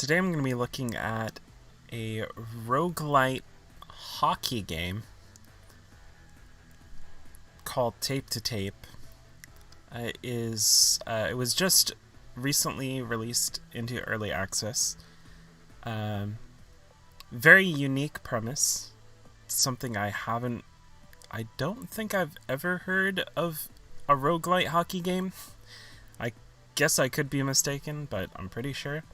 Today I'm going to be looking at a roguelite hockey game called Tape to Tape. It was just recently released into early access. Very unique premise. Something I don't think I've ever heard of a roguelite hockey game. I guess I could be mistaken, but I'm pretty sure.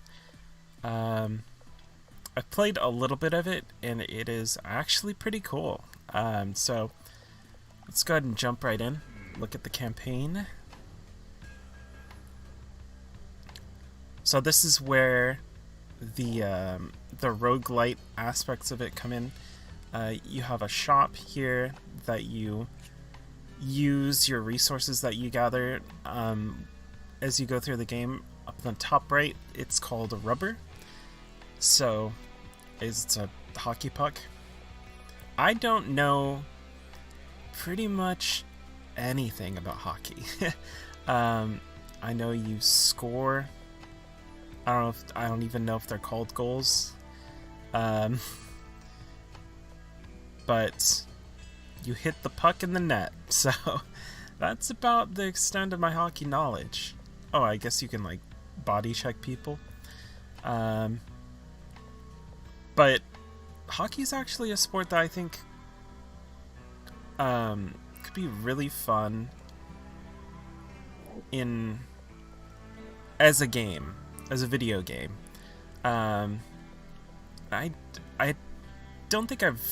I've played a little bit of it, and it is actually pretty cool. So let's go ahead and jump right in. Look at the campaign. So this is where the roguelite aspects of it come in. You have a shop here that you use your resources that you gather as you go through the game. Up on the top right, it's called a rubber. So it's a hockey puck. I don't know pretty much anything about hockey. I know you score. I don't even know if they're called goals. But you hit the puck in the net. So that's about the extent of my hockey knowledge. Oh, I guess you can like body check people. But hockey's actually a sport that I think could be really fun as a game, as a video game. I don't think I've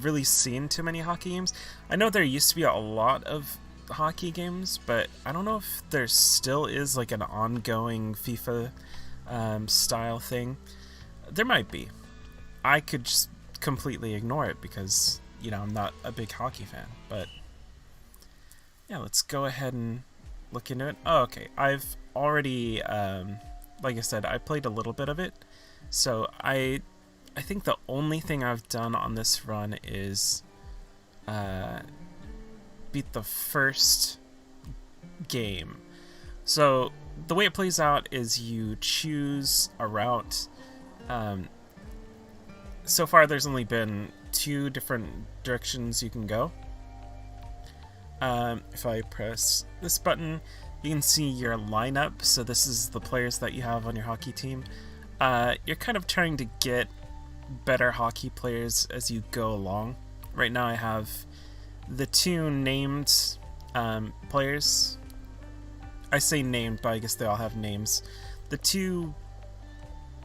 really seen too many hockey games. I know there used to be a lot of hockey games, but I don't know if there still is like an ongoing FIFA style thing. There might be. I could just completely ignore it because, I'm not a big hockey fan. But yeah, let's go ahead and look into it. Oh, okay. I've already, like I said, I played a little bit of it. So I think the only thing I've done on this run is beat the first game. So the way it plays out is you choose a route. So far there's only been 2 different directions you can go. If I press this button, you can see your lineup. So this is the players that you have on your hockey team. You're kind of trying to get better hockey players as you go along. Right now I have the 2 named players. I say named, but I guess they all have names. The 2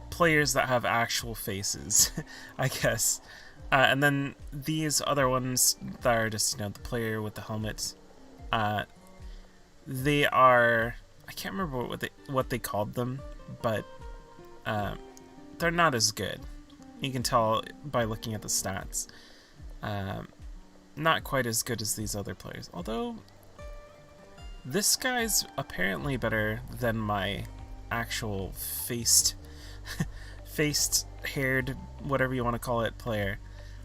players that have actual faces, I guess. And then these other ones that are just, the player with the helmet. They are... I can't remember what they called them, but they're not as good. You can tell by looking at the stats. Not quite as good as these other players. Although, this guy's apparently better than my actual haired, whatever you want to call it, player.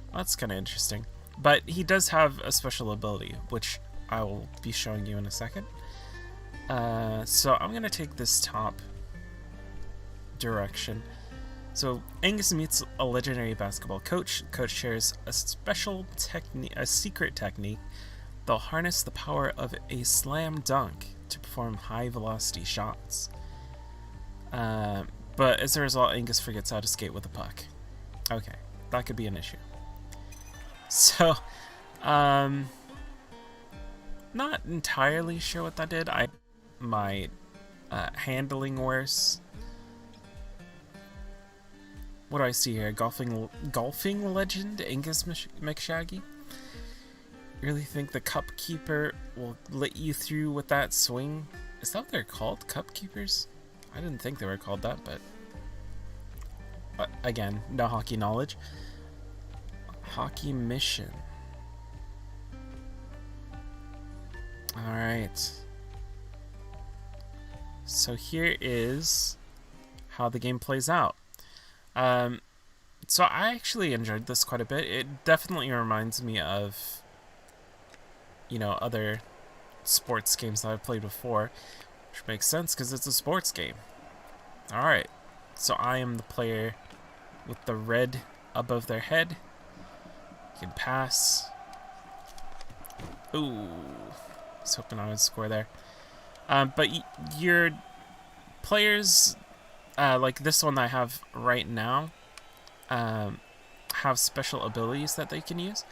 Well, that's kind of interesting. But he does have a special ability, which I will be showing you in a second. So I'm going to take this top direction. So Angus meets a legendary basketball coach. Coach shares a special technique, a secret technique. They'll harness the power of a slam dunk to perform high velocity shots. But as a result, Angus forgets how to skate with a puck. Okay, that could be an issue. So, not entirely sure what that did. My handling worse. What do I see here? Golfing legend Angus McShaggy? Really think the cup keeper will let you through with that swing? Is that what they're called? Cup keepers? I didn't think they were called that, but again, no hockey knowledge. Hockey mission. Alright. So here is how the game plays out. So I actually enjoyed this quite a bit. It definitely reminds me of, other sports games that I've played before, which makes sense because it's a sports game. Alright, So I am the player with the red above their head. You can pass. Ooh, I was hoping I would score there. But your players, like this one that I have right now, have special abilities that they can use.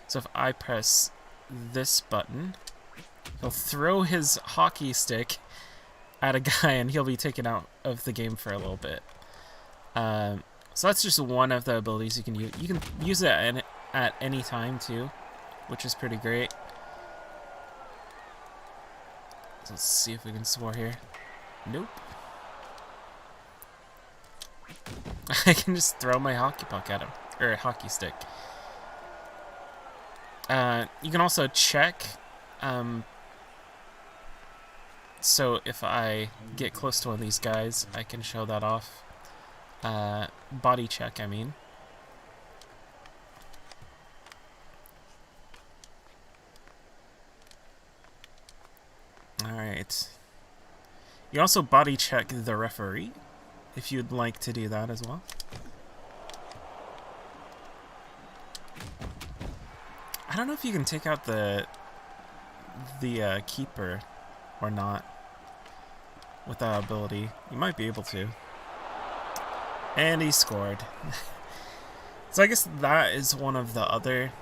So if I press this button, he'll throw his hockey stick at a guy and he'll be taken out of the game for a little bit. So that's just one of the abilities you can use. You can use it at any time too, which is pretty great. So let's see if we can score here. Nope. I can just throw my hockey puck at him, or a hockey stick. You can also check. So if I get close to one of these guys, I can show that off. Body check, I mean. Alright. You also body check the referee, if you'd like to do that as well. I don't know if you can take out the keeper or not with that ability. You might be able to. And he scored. So I guess that is one of the other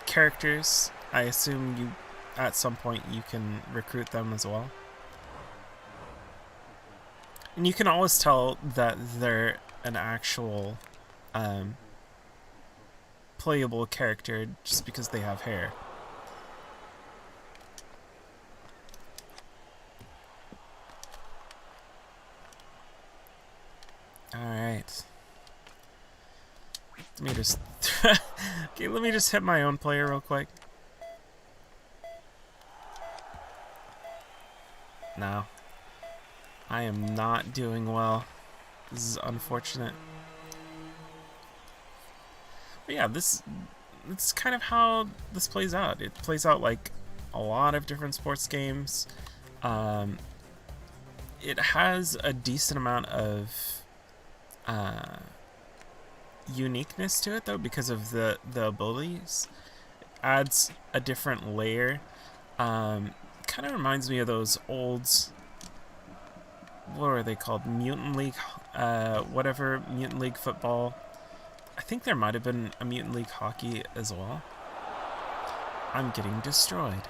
characters. I assume you, at some point, you can recruit them as well. And you can always tell that they're an actual playable character just because they have hair. Alright. Let me just... okay, let me just hit my own player real quick. No. I am not doing well. This is unfortunate. But yeah, this is kind of how this plays out. It plays out like a lot of different sports games. It has a decent amount of uniqueness to it, though, because of the abilities. It adds a different layer. Kind of reminds me of those old, what are they called? Mutant League, whatever, Mutant League football. I think there might have been a Mutant League hockey as well. I'm getting destroyed.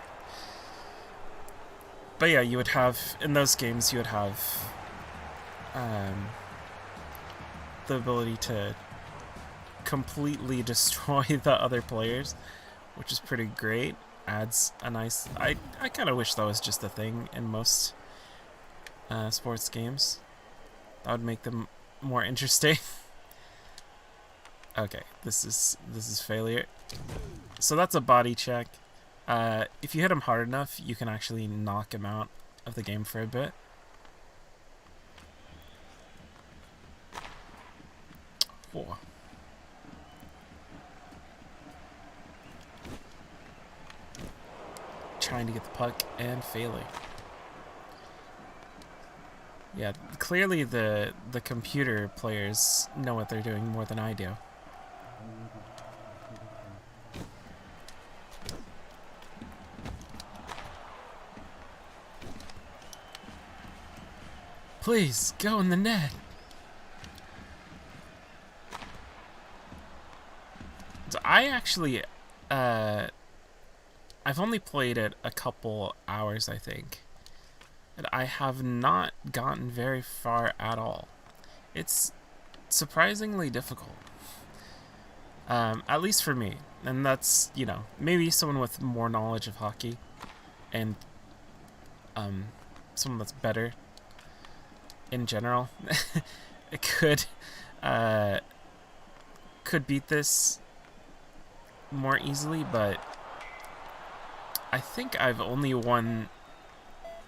But yeah, you would have, in those games, you would have the ability to completely destroy the other players, which is pretty great. Adds a nice... I kind of wish that was just a thing in most sports games. That would make them more interesting. Okay, this is failure. So that's a body check. If you hit him hard enough, you can actually knock him out of the game for a bit. Whoa. Trying to get the puck and failing. Yeah, clearly the computer players know what they're doing more than I do. Please, go in the net. So I actually, I've only played it a couple hours, I think. And I have not gotten very far at all. It's surprisingly difficult. At least for me. And that's, you know, maybe someone with more knowledge of hockey. And, someone that's better in general. It could beat this more easily, but I think I've only won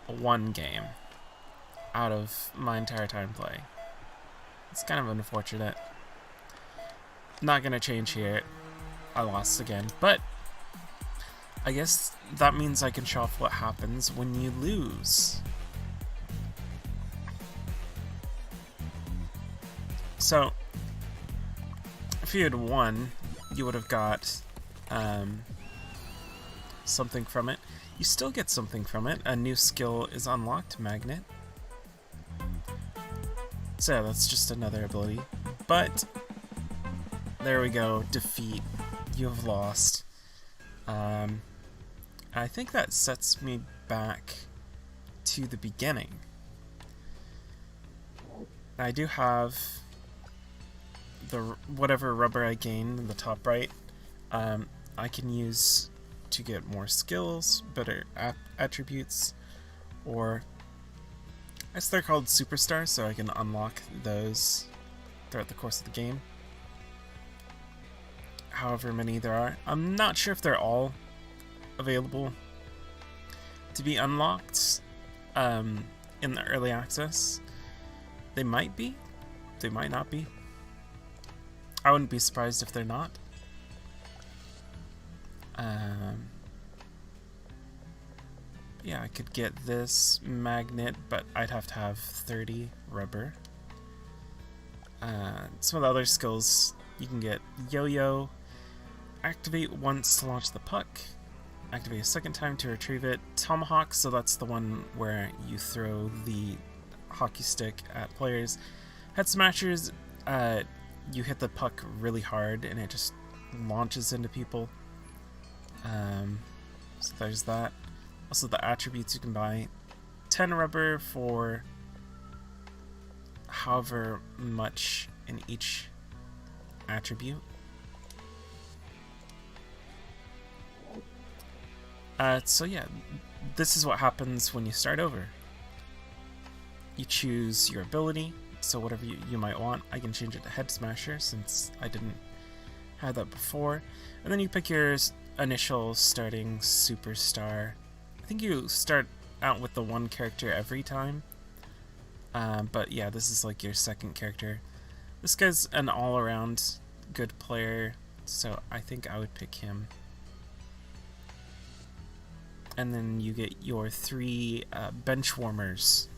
one game out of my entire time playing. It's kind of unfortunate. Not gonna change here. I lost again, but I guess that means I can show off what happens when you lose. So, if you had won, you would have got something from it. You still get something from it. A new skill is unlocked, Magnet. So yeah, that's just another ability. But, there we go, defeat. You have lost. I think that sets me back to the beginning. I do have the whatever rubber I gain in the top right. I can use to get more skills, better attributes, or I guess they're called superstars, so I can unlock those throughout the course of the game. However many there are. I'm not sure if they're all available to be unlocked in the early access. They might be, they might not be. I wouldn't be surprised if they're not. Yeah, I could get this magnet, but I'd have to have 30 rubber. Some of the other skills, you can get yo-yo, activate once to launch the puck, activate a second time to retrieve it, tomahawk, so that's the one where you throw the hockey stick at players, head smashers, you hit the puck really hard and it just launches into people. So there's that. Also the attributes, you can buy 10 rubber for however much in each attribute. So yeah, this is what happens when you start over. You choose your ability, so whatever you might want. I can change it to Head Smasher since I didn't have that before. And then you pick your initial starting superstar. I think you start out with the one character every time. But yeah, this is like your second character. This guy's an all-around good player, so I think I would pick him. And then you get your 3 bench warmers,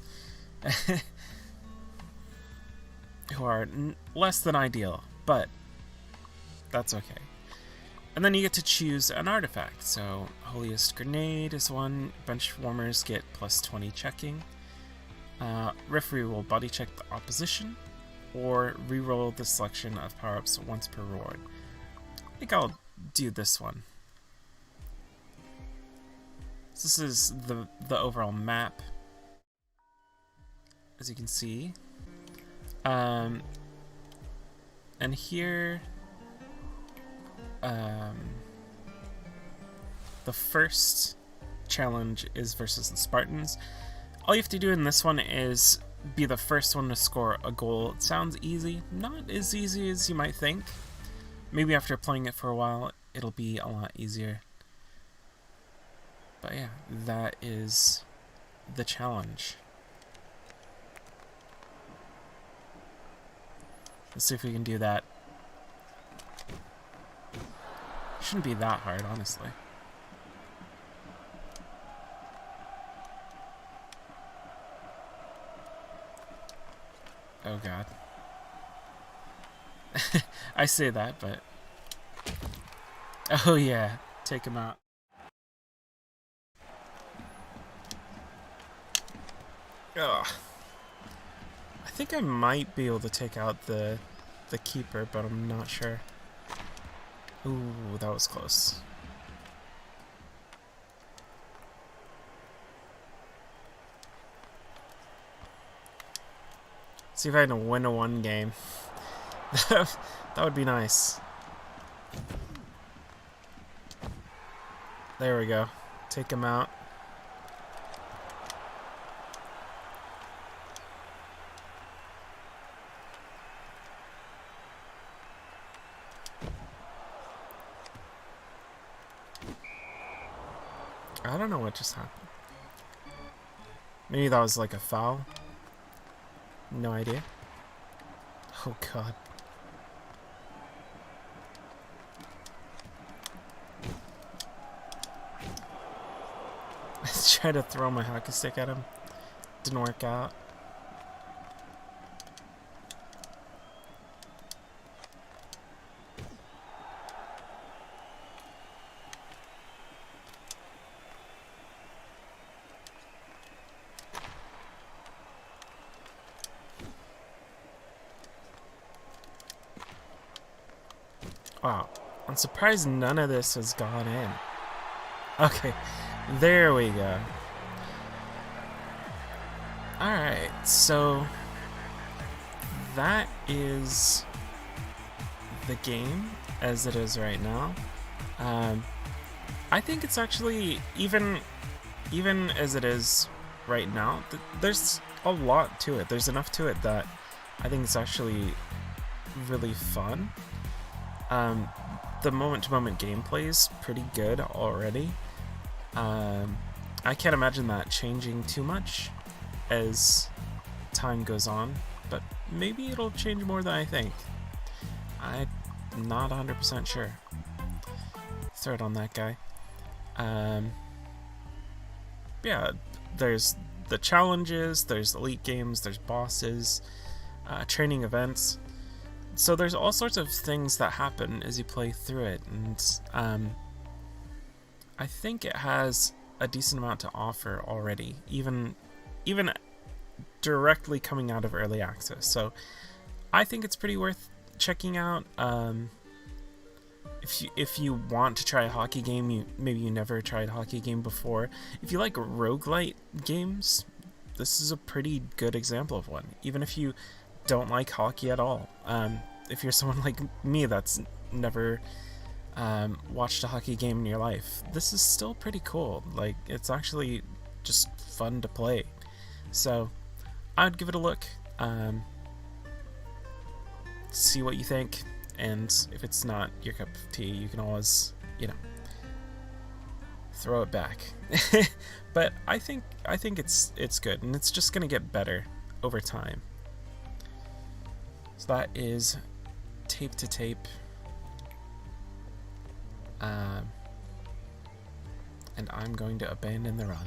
who are less than ideal, but that's okay. And then you get to choose an artifact. So Holiest Grenade is one. Bench warmers get plus 20 checking. Referee will body check the opposition, or reroll the selection of power-ups once per reward. I think I'll do this one. This is the overall map, as you can see. And here, the first challenge is versus the Spartans. All you have to do in this one is be the first one to score a goal. It sounds easy, not as easy as you might think. Maybe after playing it for a while, it'll be a lot easier. But yeah, that is the challenge. Let's see if we can do that. Shouldn't be that hard, honestly. Oh god. I say that, but... Oh yeah, take him out. Ugh. I think I might be able to take out the keeper, but I'm not sure. Ooh, that was close. See if I can win a one game. That would be nice. There we go. Take him out. I don't know what just happened. Maybe that was like a foul. No idea. Oh god. I tried to throw my hockey stick at him. Didn't work out. Wow. I'm surprised none of this has gone in. Okay, there we go. Alright, so that is the game as it is right now. I think it's actually, even as it is right now, there's a lot to it. There's enough to it that I think it's actually really fun. The moment-to-moment gameplay is pretty good already. I can't imagine that changing too much as time goes on, but maybe it'll change more than I think. I'm not 100% sure. Throw it on that guy. Yeah, there's the challenges, there's elite games, there's bosses, training events. So there's all sorts of things that happen as you play through it, and I think it has a decent amount to offer already, even directly coming out of early access. So I think it's pretty worth checking out. If you want to try a hockey game, maybe you never tried a hockey game before. If you like roguelite games, this is a pretty good example of one. Even if you don't like hockey at all. If you're someone like me that's never watched a hockey game in your life, this is still pretty cool. Like, it's actually just fun to play. So I'd give it a look. See what you think, and if it's not your cup of tea, you can always, throw it back. But I think it's good, and it's just gonna get better over time. So that is Tape to Tape. And I'm going to abandon the run.